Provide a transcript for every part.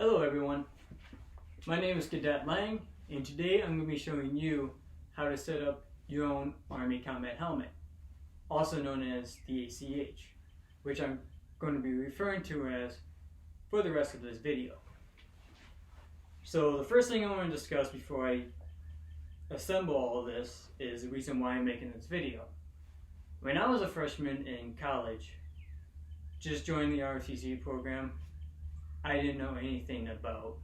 Hello everyone, my name is Cadet Lange, and today I'm going to be showing you how to set up your own Army Combat Helmet, also known as the ACH, which I'm going to be referring to as for the rest of this video. So the first thing I want to discuss before I assemble all of this is the reason why I'm making this video. When I was a freshman in college, just joined the ROTC program, I didn't know anything about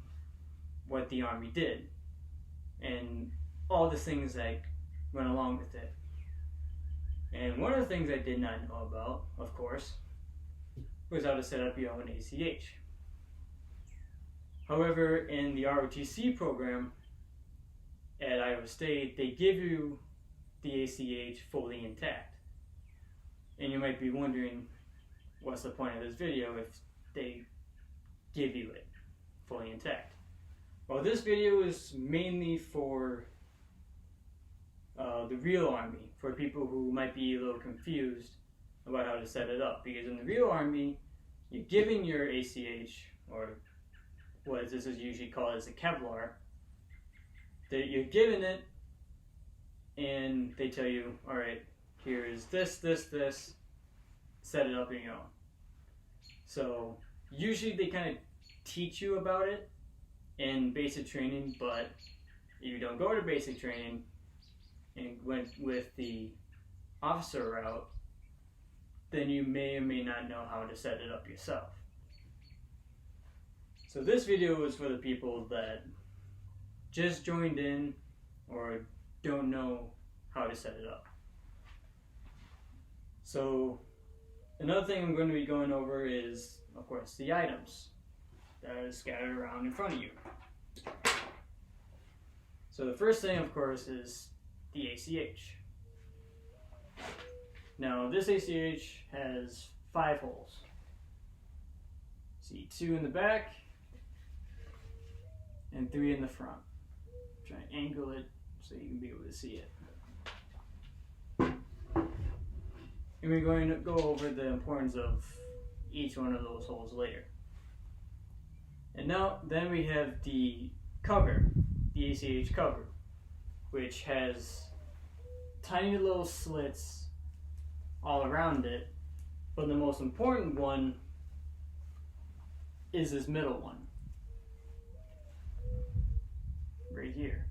what the Army did and all the things that went along with it. And one of the things I did not know about, of course, was how to set up your own ACH. However, in the ROTC program at Iowa State, they give you the ACH fully intact. And you might be wondering, what's the point of this video if they give you it fully intact? Well, this video is mainly for the real Army, for people who might be a little confused about how to set it up. Because in the real Army, you're giving your ACH, or what this is usually called as a Kevlar, that you're giving it, and they tell you, all right, here's this, set it up on your own. So usually they kind of teach you about it in basic training, but if you don't go to basic training and went with the officer route, then you may or may not know how to set it up yourself. So this video is for the people that just joined in or don't know how to set it up. So another thing I'm going to be going over is, of course, the items that are scattered around in front of you. So the first thing, of course, is the ACH. Now this ACH has 5 holes. See, 2 in the back and 3 in the front. Try and angle it so you can be able to see it. And we're going to go over the importance of each one of those holes later. And now, then we have the cover, the ACH cover, which has tiny little slits all around it, but the most important one is this middle one, right here.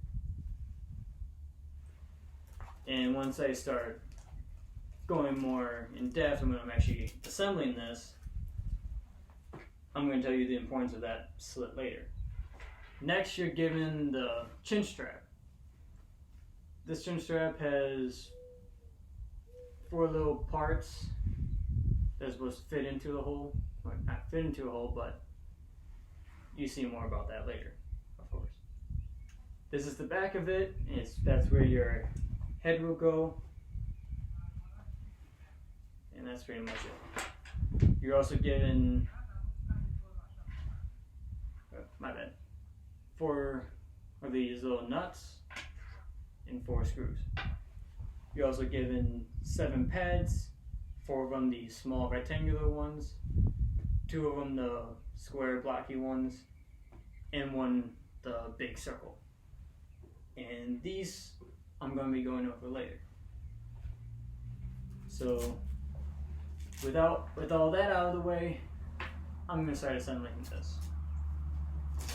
And once I start going more in depth when I'm actually assembling this, I'm going to tell you the importance of that slit later. Next, you're given the chin strap. This chin strap has 4 little parts that's supposed to fit into the hole. Well, not fit into a hole, but you see more about that later, of course. This is the back of it. That's where your head will go. And that's pretty much it. You're also given, my bad, 4 of these little nuts and 4 screws. You're also given 7 pads, 4 of them the small rectangular ones, 2 of them the square blocky ones, and 1 the big circle. And these I'm going to be going over later. So with all that out of the way, I'm going to start assembling this.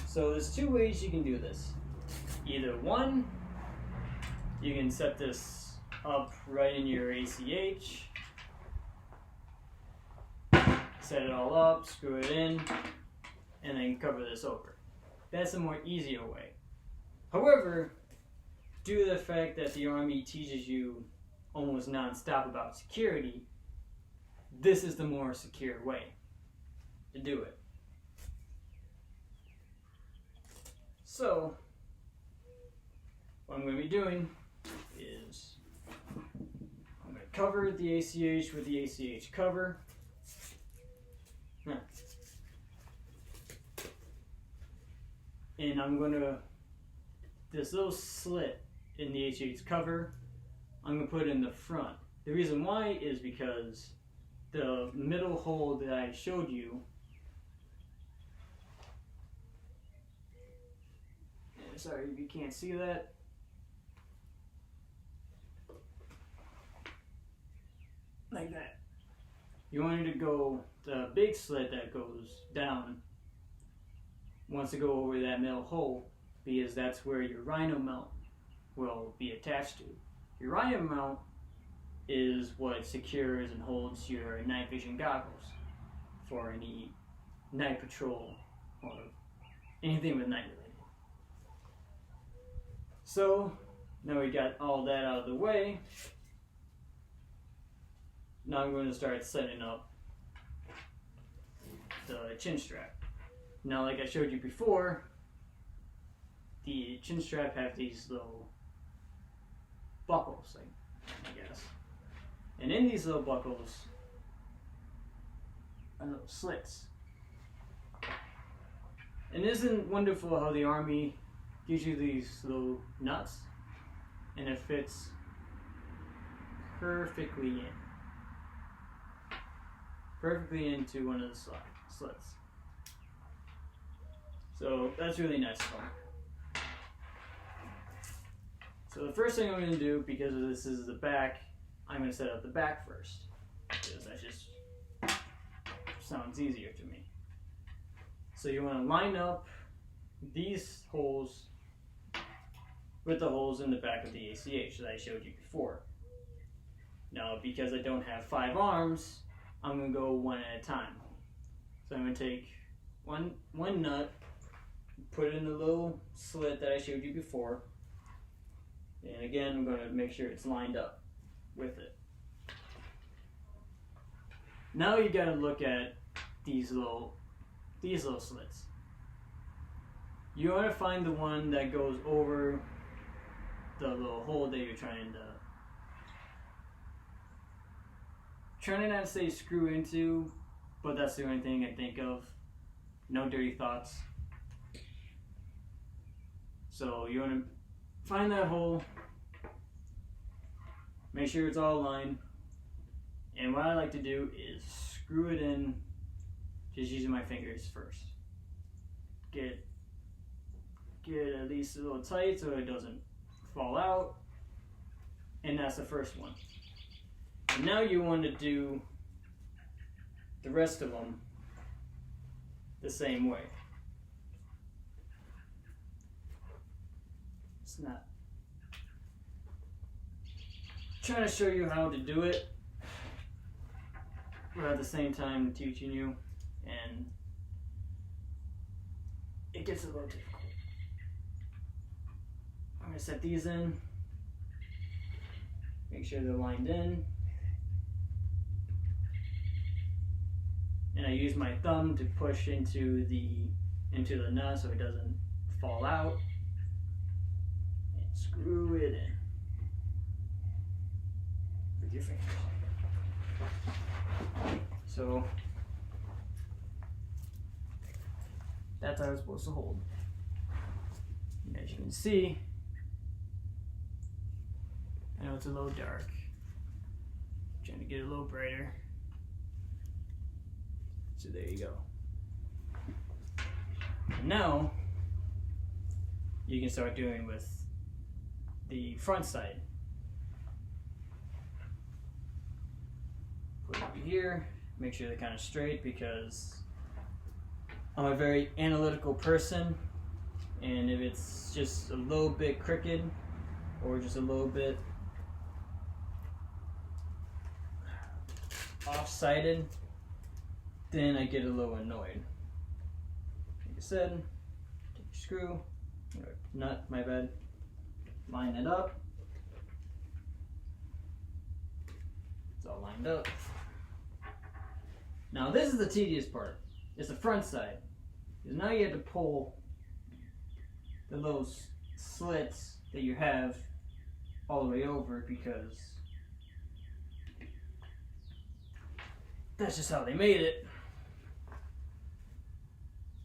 So there's 2 ways you can do this. Either one, you can set this up right in your ACH, set it all up, screw it in, and then cover this over. That's a more easier way. However, due to the fact that the Army teaches you almost non-stop about security, this is the more secure way to do it. So, what I'm going to be doing is I'm going to cover the ACH with the ACH cover. And I'm going to, this little slit in the ACH cover, I'm going to put in the front. The reason why is because the middle hole that I showed you sorry if you can't see that. Like that. You want it to go, the big slit that goes down wants to go over that middle hole because that's where your rhino mount will be attached to. Your rhino mount is what secures and holds your night vision goggles for any night patrol or anything with night related. So now we got all that out of the way. Now I'm going to start setting up the chin strap. Now, like I showed you before, the chin strap have these little buckles, I guess. And in these little buckles are little slits. And isn't wonderful how the Army gives you these little nuts and it fits perfectly in. Perfectly into one of the slits. So that's really nice of them. So the first thing I'm going to do, because this is the back, I'm going to set up the back first. Because that just sounds easier to me. So you want to line up these holes with the holes in the back of the ACH that I showed you before. Now, because I don't have 5 arms, I'm going to go one at a time. So I'm going to take one nut, put it in the little slit that I showed you before, and again I'm going to make sure it's lined up with it. Now you got to look at these little slits. You want to find the one that goes over the little hole that you're trying to not say screw into, but that's the only thing I think of. No dirty thoughts. So you want to find that hole, make sure it's all aligned, and what I like to do is screw it in just using my fingers first. Get it at least a little tight so it doesn't fall out, and that's the first one. And now you want to do the rest of them the same way. It's not trying to show you how to do it, but at the same time teaching you, and it gets a little difficult. I'm going to set these in, make sure they're lined in, and I use my thumb to push into the nut so it doesn't fall out, and screw it in with your fingers. So that's how it's supposed to hold. And as you can see, I know it's a little dark. I'm trying to get it a little brighter. So there you go. And now you can start doing with the front side. Put it over here, make sure they're kind of straight because I'm a very analytical person, and if it's just a little bit crooked or just a little bit off-sided, then I get a little annoyed. Like I said, take your screw, or nut, my bad, line it up. It's all lined up. Now this is the tedious part. It's the front side. Because now you have to pull the little slits that you have all the way over, because that's just how they made it.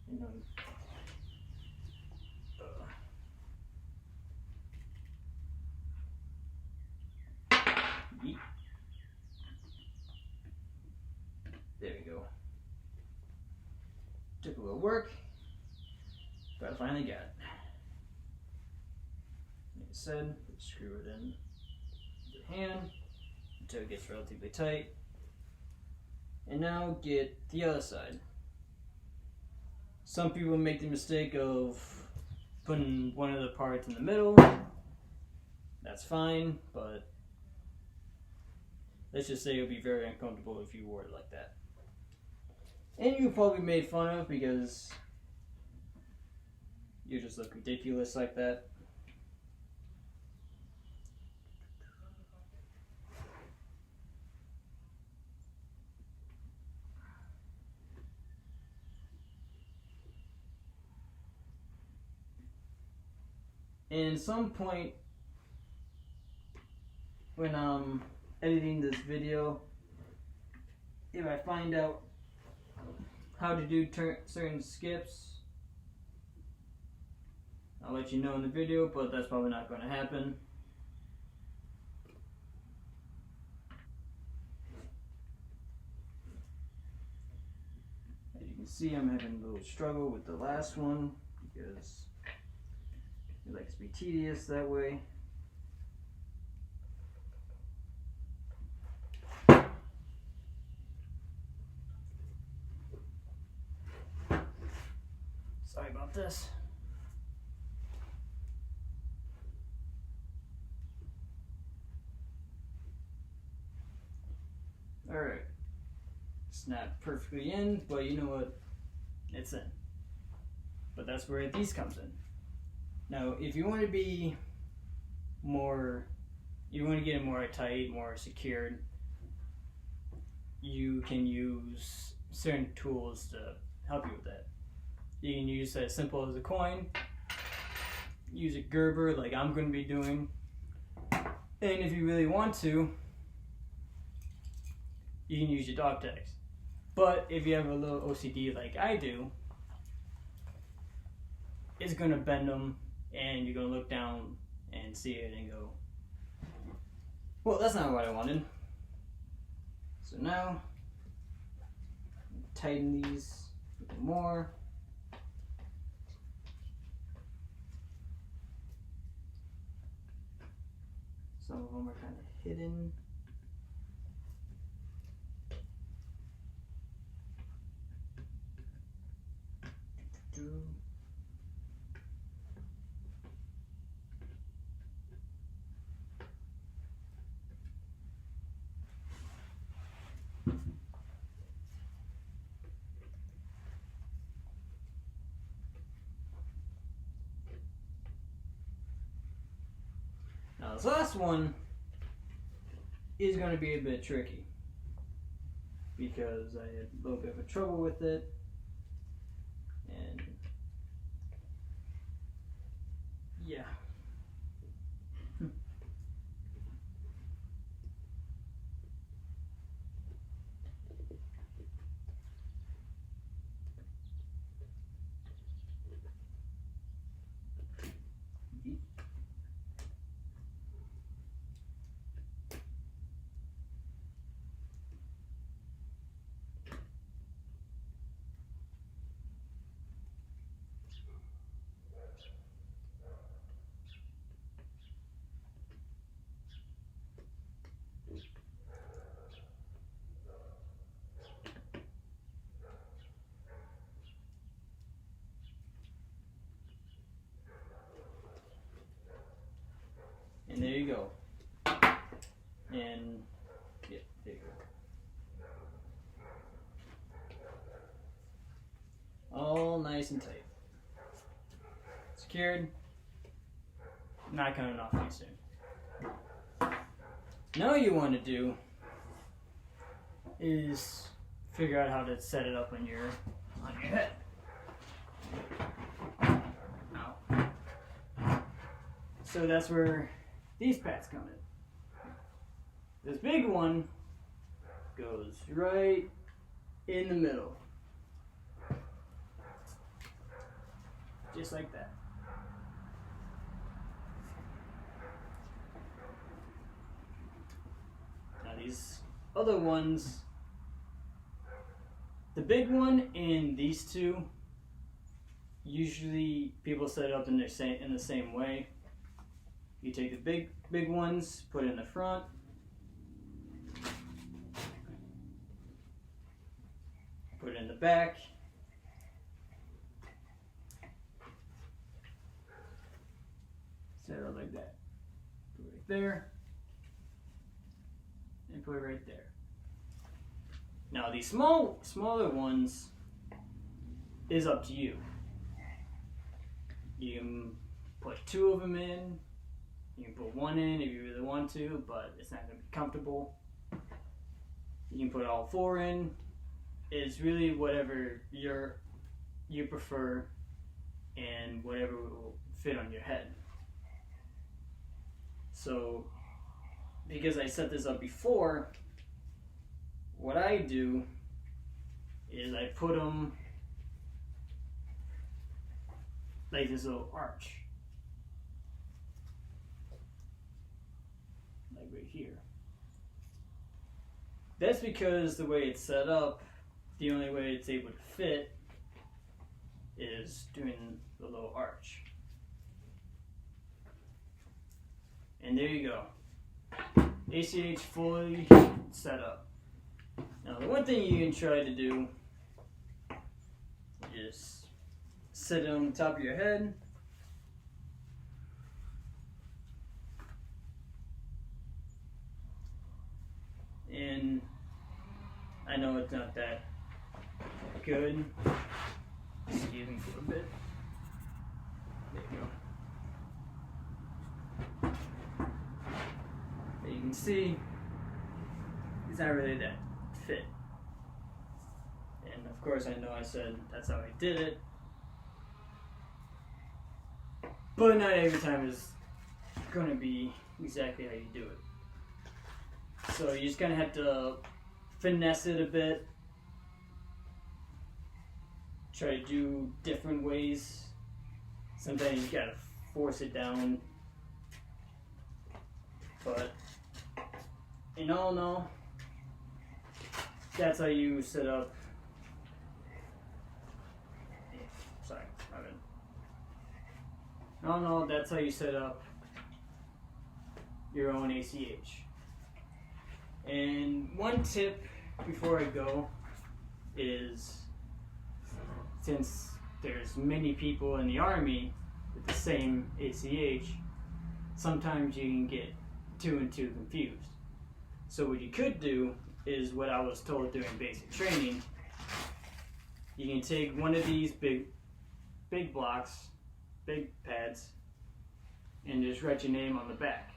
You know, yeet. There we go. Took a little work, but I finally got it. said, screw it in the hand until it gets relatively tight. And now get the other side. Some people make the mistake of putting one of the parts in the middle. That's fine, but let's just say it would be very uncomfortable if you wore it like that. And you probably made fun of because you just look ridiculous like that. And at some point when I'm editing this video, if I find out how to do certain skips, I'll let you know in the video, but that's probably not going to happen. As you can see, I'm having a little struggle with the last one because it likes to be tedious that way. Sorry about this. Alright. It's not perfectly in, but you know what? It's in. But that's where these comes in. Now, if you want to be more, you want to get it more tight, more secured, you can use certain tools to help you with that. You can use as simple as a coin, use a Gerber like I'm going to be doing, and if you really want to, you can use your dog tags. But if you have a little OCD like I do, it's going to bend them, and you're going to look down and see it and go, well, that's not what I wanted. So now, tighten these a little more. Some of them are kind of hidden. Now this last one is going to be a bit tricky because I had a little bit of trouble with it, and yeah. And there you go. And yeah, there you go. All nice and tight. Secured. Not coming off too soon. Now what you want to do is figure out how to set it up on your head. Ow. So that's where these pads come in. This big one goes right in the middle. Just like that. Now these other ones, the big one and these two, usually people set it up in the same way. You take the big ones, put it in the front. Put it in the back. Set it up like that. Put it right there. And put it right there. Now these smaller ones is up to you. You can put 2 of them in. You can put 1 in if you really want to, but it's not going to be comfortable. You can put all 4 in. It's really whatever you prefer and whatever will fit on your head. So, because I set this up before, what I do is I put them like this little arch. Like right here. That's because the way it's set up, the only way it's able to fit is doing the little arch. And there you go. ACH fully set up. Now the one thing you can try to do is sit it on the top of your head. And I know it's not that good. Excuse me for a bit. There you go. As you can see, it's not really that fit. And of course I know I said that's how I did it. But not every time is going to be exactly how you do it. So you just kind of have to finesse it a bit. Try to do different ways. Sometimes you gotta force it down. But in all, that's how you set up. Sorry, my bad. No, that's how you set up your own ACH. And one tip before I go is, since there's many people in the Army with the same ACH, sometimes you can get 2 and 2 confused. So what you could do is what I was told during basic training. You can take one of these big blocks, big pads, and just write your name on the back.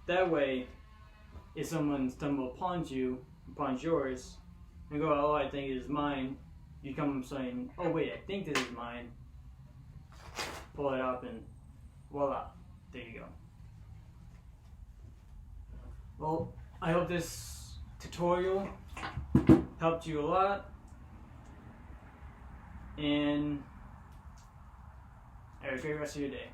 That way, if someone stumbles upon yours, and go, oh, I think it is mine, you come saying, oh wait, I think this is mine, pull it up, and voila, there you go. Well, I hope this tutorial helped you a lot, and have a great rest of your day.